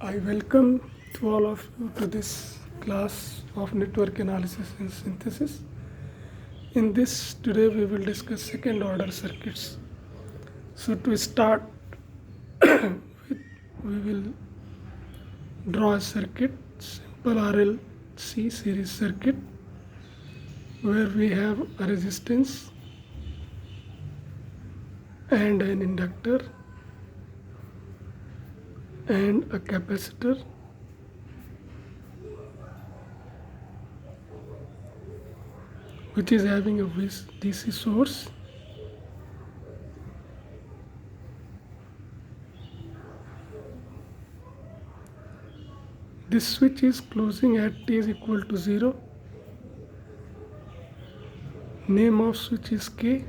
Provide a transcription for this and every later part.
I welcome to all of you to this class of network analysis and synthesis. In this today we will discuss second order circuits. So to start we will draw a circuit, simple RLC series circuit, where we have a resistance and an inductor and a capacitor which is having a DC source This switch is closing at t is equal to 0. Name of switch is K.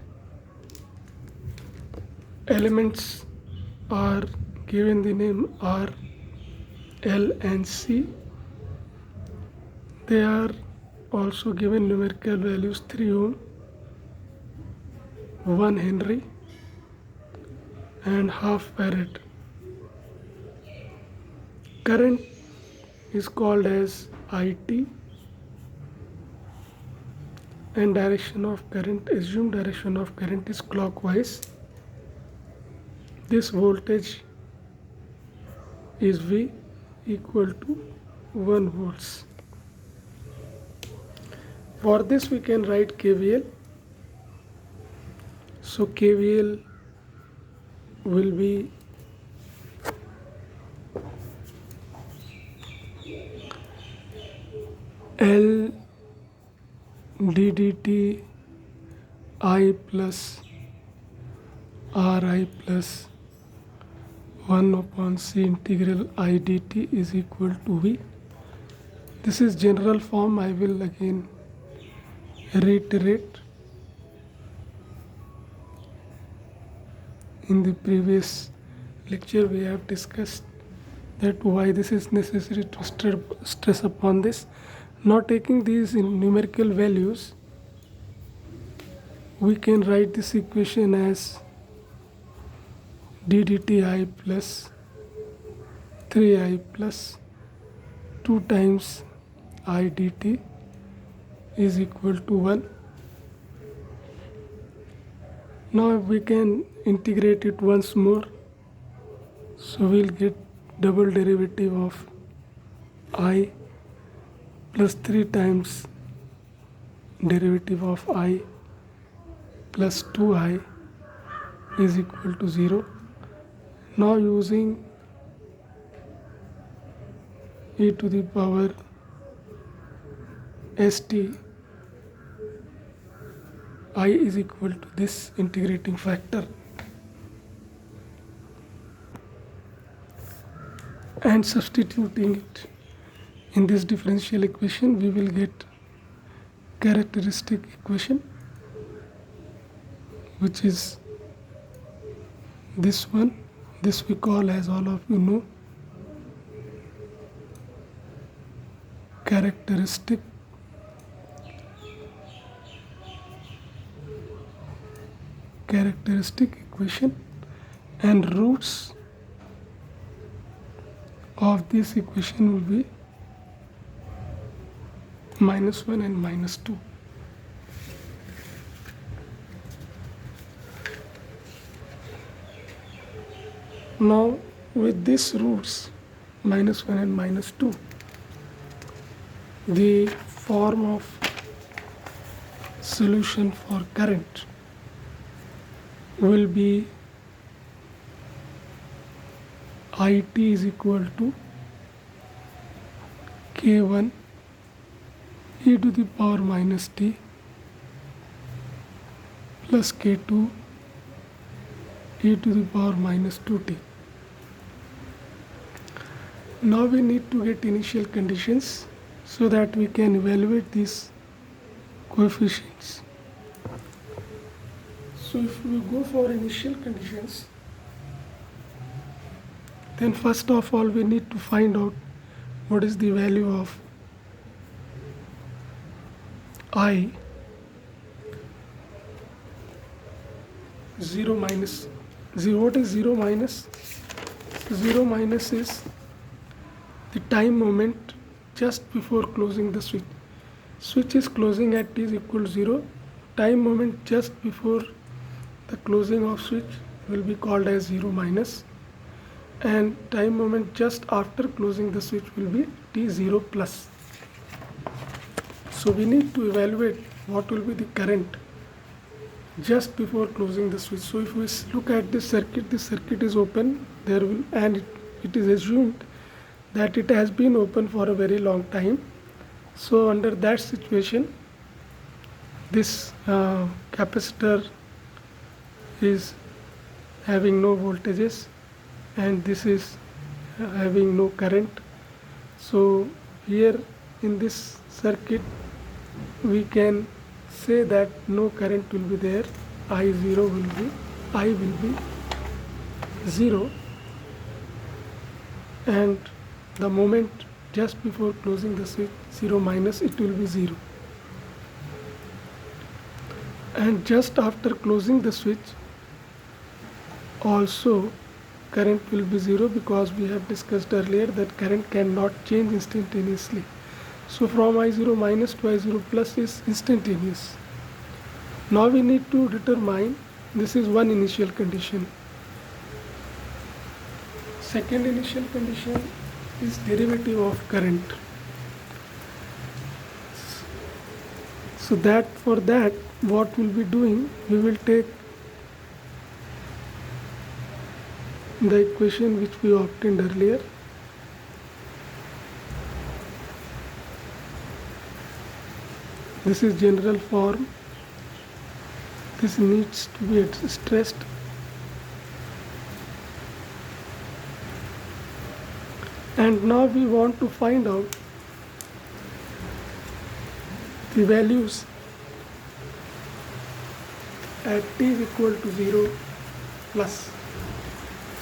Elements are given the name R, L and C. They are also given numerical values 3 ohm, 1 Henry and half farad. Current is called as IT and direction of current, assumed direction of current is clockwise. This voltage is V equal to 1 volts. For this we can write KVL. So KVL will be L ddt I plus Ri plus 1 upon C integral I dt is equal to V. This is general form. I will again reiterate. In the previous lecture we have discussed that why this is necessary to stress upon this. Now taking these in numerical values, we can write this equation as d dt I plus 3I plus 2 times I dt is equal to 1. Now we can integrate it once more. So we'll get double derivative of I plus 3 times derivative of I plus 2I is equal to 0. Now using e to the power st, I is equal to this integrating factor. And substituting it in this differential equation, we will get characteristic equation, which is this one. This we call, as all of you know, characteristic equation, and roots of this equation will be -1 and -2. Now with these roots -1 and -2, the form of solution for current will be IT is equal to K1 e to the power minus t plus K2 e to the power minus 2t. Now we need to get initial conditions so that we can evaluate these coefficients. So if we go for initial conditions, then first of all we need to find out what is the value of I. 0 minus 0. What is 0 minus? 0 minus is the time moment just before closing the switch. Switch is closing at t is equal to 0. Time moment just before the closing of switch will be called as 0 minus, and time moment just after closing the switch will be t0 plus. So we need to evaluate what will be the current just before closing the switch. So if we look at this circuit is open, and it is assumed that it has been open for a very long time. So under that situation, this capacitor is having no voltages and this is having no current. So here in this circuit we can say that no current will be there. I will be 0, and the moment just before closing the switch 0 minus, it will be 0, and just after closing the switch also current will be 0, because we have discussed earlier that current cannot change instantaneously. So from I0 minus to I0 plus is instantaneous. Now we need to determine, this is one initial condition. Second initial condition is derivative of current. So for that what we'll be doing, we will take the equation which we obtained earlier. This is general form. This needs to be stressed. And now we want to find out the values at t is equal to 0 plus.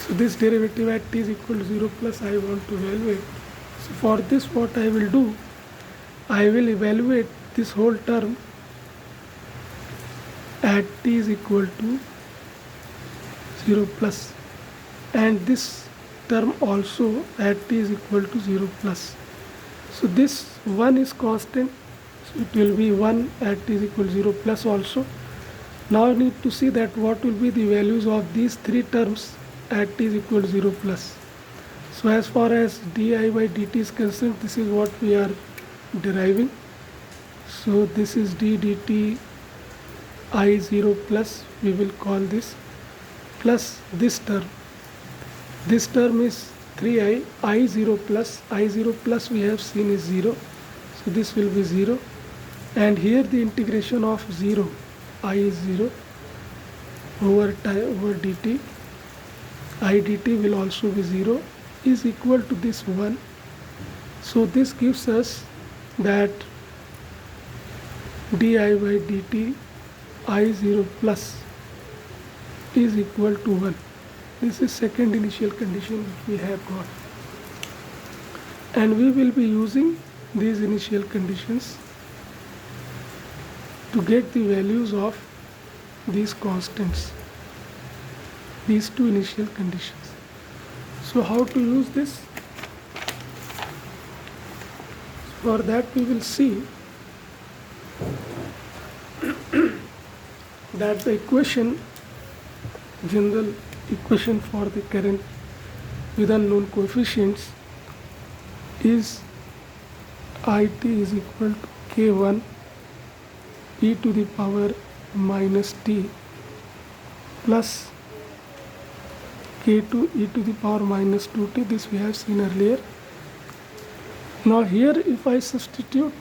So this derivative at t is equal to 0 plus I want to evaluate. So for this what I will do, I will evaluate this whole term at t is equal to 0 plus, and this term also at t is equal to 0 plus. So this 1 is constant, so it will be 1 at t is equal to 0 plus also. Now I need to see that what will be the values of these three terms at t is equal to 0 plus. So as far as di by dt is concerned, this is what we are deriving. So this is d dt I0 plus, we will call this, plus this term. This term is 3i, I0 plus we have seen is 0. So this will be 0. And here the integration of 0, I is 0 over dt, I dt will also be 0, is equal to this 1. So this gives us that di by dt I0 plus is equal to 1. This is second initial condition which we have got. And we will be using these initial conditions to get the values of these constants, these two initial conditions. So how to use this? For that we will see that the equation, general equation for the current with unknown coefficients is IT is equal to K1 e to the power minus t plus K2 e to the power minus 2t. This we have seen earlier. Now here if I substitute,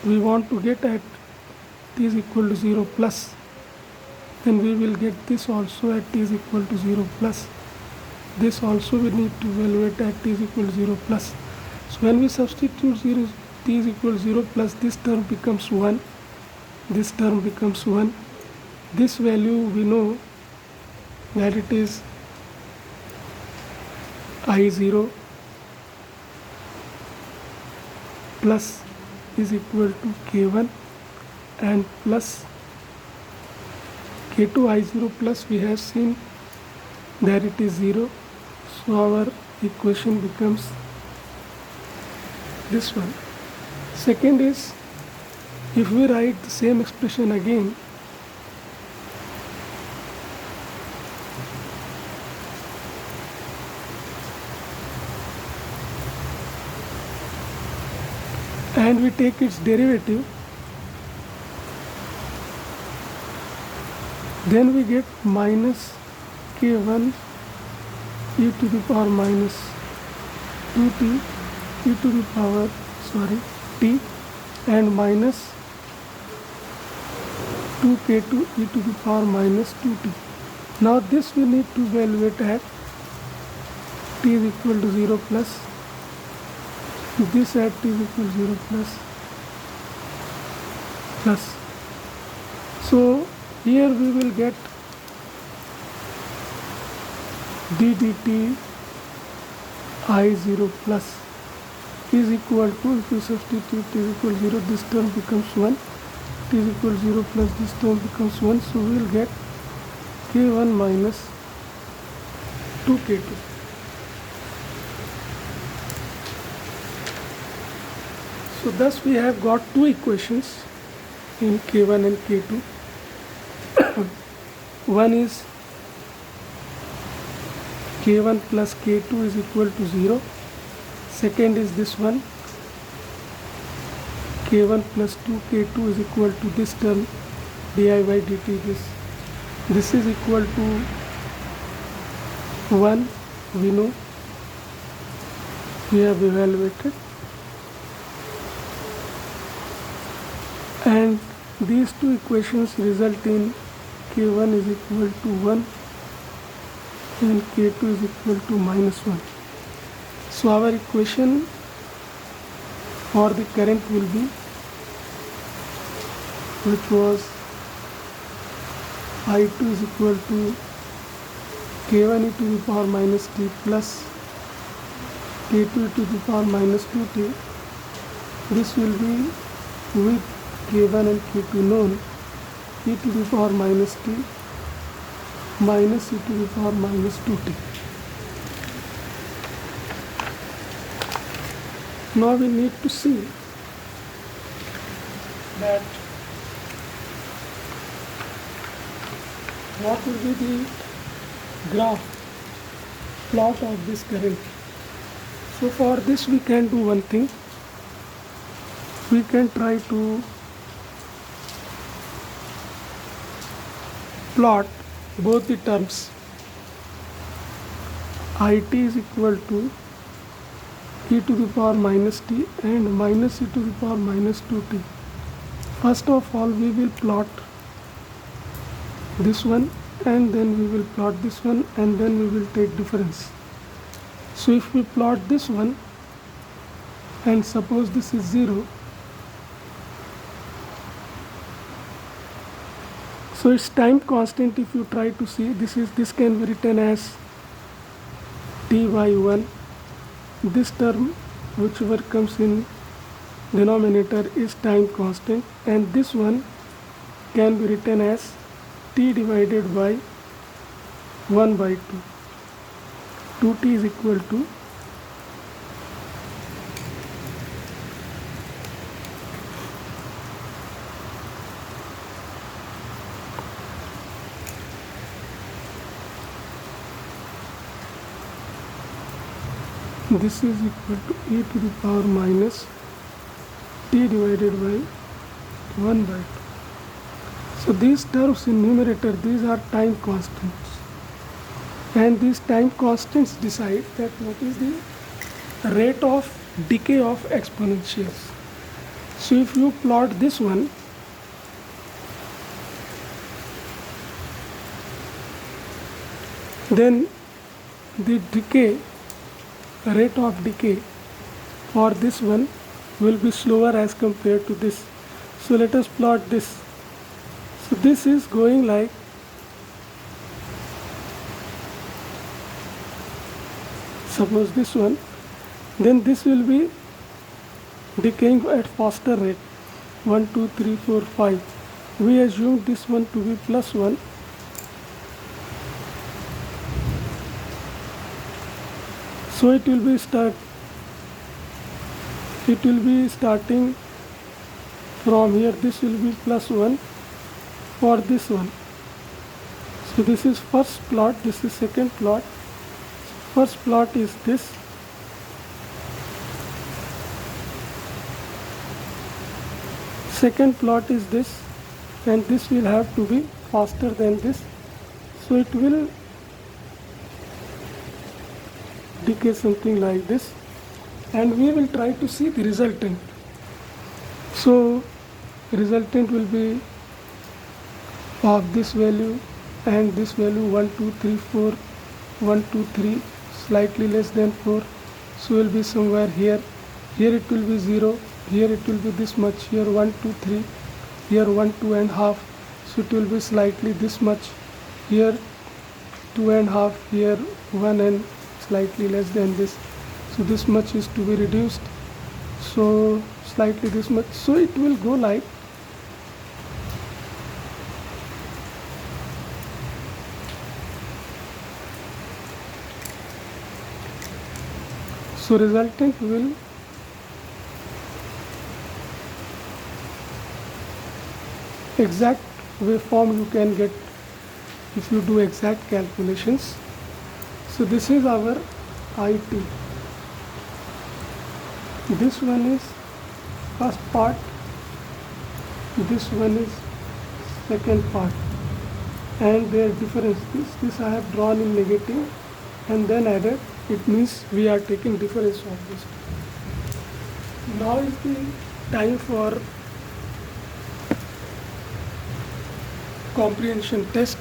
we want to get at t is equal to 0 plus, then we will get this also at t is equal to 0 plus. This also we need to evaluate at t is equal to 0 plus. So when we substitute t is equal to 0 plus, this term becomes 1, this term becomes 1. This value we know that it is I0 plus is equal to K1 and plus K2 I0 plus, we have seen that it is 0. So our equation becomes this one. Second is, if we write the same expression again, and we take its derivative, then we get minus k1 e to the power minus 2t e to the power t and minus 2k2 e to the power minus 2t. Now this we need to evaluate at t is equal to 0 plus, this at t is equal to 0 plus. So here we will get d dt I0 plus is equal to, if we substitute t is equal to 0, this term becomes 1, t is equal to 0 plus this term becomes 1, so we will get k1 minus 2k2. So thus we have got two equations in k1 and k2. One is k1 plus k2 is equal to 0. Second is this one, k1 plus 2k2 is equal to this term di by dt. This is equal to 1, we know, we have evaluated, and these two equations result in k1 is equal to 1 and k2 is equal to minus 1. So our equation for the current will be, which was I2 is equal to k1 e to the power minus t plus k2 e to the power minus 2t. This will be with k1 and k2 known, e to the power minus t minus e to the power minus 2t. Now we need to see that what will be the graph plot of this current. So for this we can do one thing, we can try to plot both the terms. It is equal to e to the power minus t and minus e to the power minus 2t. First of all we will plot this one and then we will plot this one and then we will take difference. So if we plot this one and suppose this is 0, so its time constant, if you try to see, this can be written as t by 1. This term, whichever comes in denominator, is time constant, and this one can be written as t divided by 1 by 2. 2t is equal to this is equal to e to the power minus t divided by 1 by 2. So these terms in numerator, these are time constants, and these time constants decide that what is the rate of decay of exponentials. So if you plot this one, then the rate of decay for this one will be slower as compared to this. So let us plot this. So this is going like suppose this one, then this will be decaying at faster rate, 1 2 3 4 5. We assume this one to be plus 1. So it will be it will be starting from here. This will be plus 1 for this one. So this is first plot, this is second plot. First plot is this. Second plot is this, and this will have to be faster than this. So it will decay something like this, and we will try to see the resultant. So resultant will be of this value and this value 1 2 3 4, 1 2 3, slightly less than 4. So will be somewhere here. Here it will be 0, here it will be this much, here 1 2 3, here 1 2.5. So it will be slightly this much, here 2.5, here 1 and slightly less than this. So this much is to be reduced, so slightly this much. So it will go like so. Resultant will exact waveform you can get if you do exact calculations. So this is our IT. This one is first part, this one is second part, and their difference, this I have drawn in negative and then added. It means we are taking difference of this. Now is the time for comprehension test.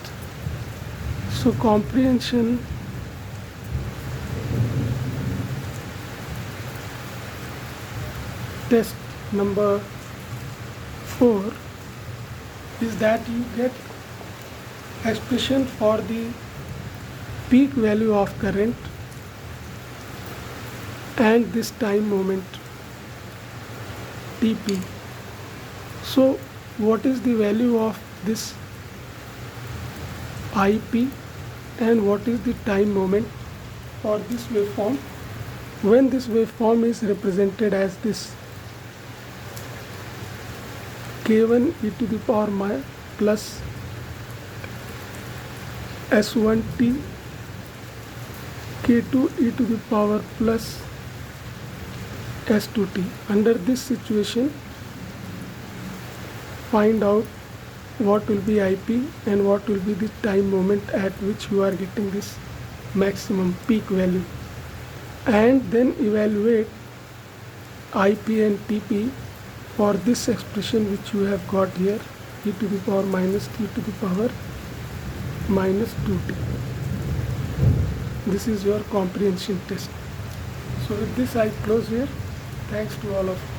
So comprehension test number 4 is that you get expression for the peak value of current and this time moment Tp. So what is the value of this Ip and what is the time moment for this waveform when this waveform is represented as this k1 e to the power plus s1t k2 e to the power plus s2t. Under this situation, find out what will be Ip and what will be the time moment at which you are getting this maximum peak value, and then evaluate Ip and Tp for this expression which you have got here, e to the power minus t to the power minus 2t. This is your comprehension test. So with this I close here. Thanks to all of you.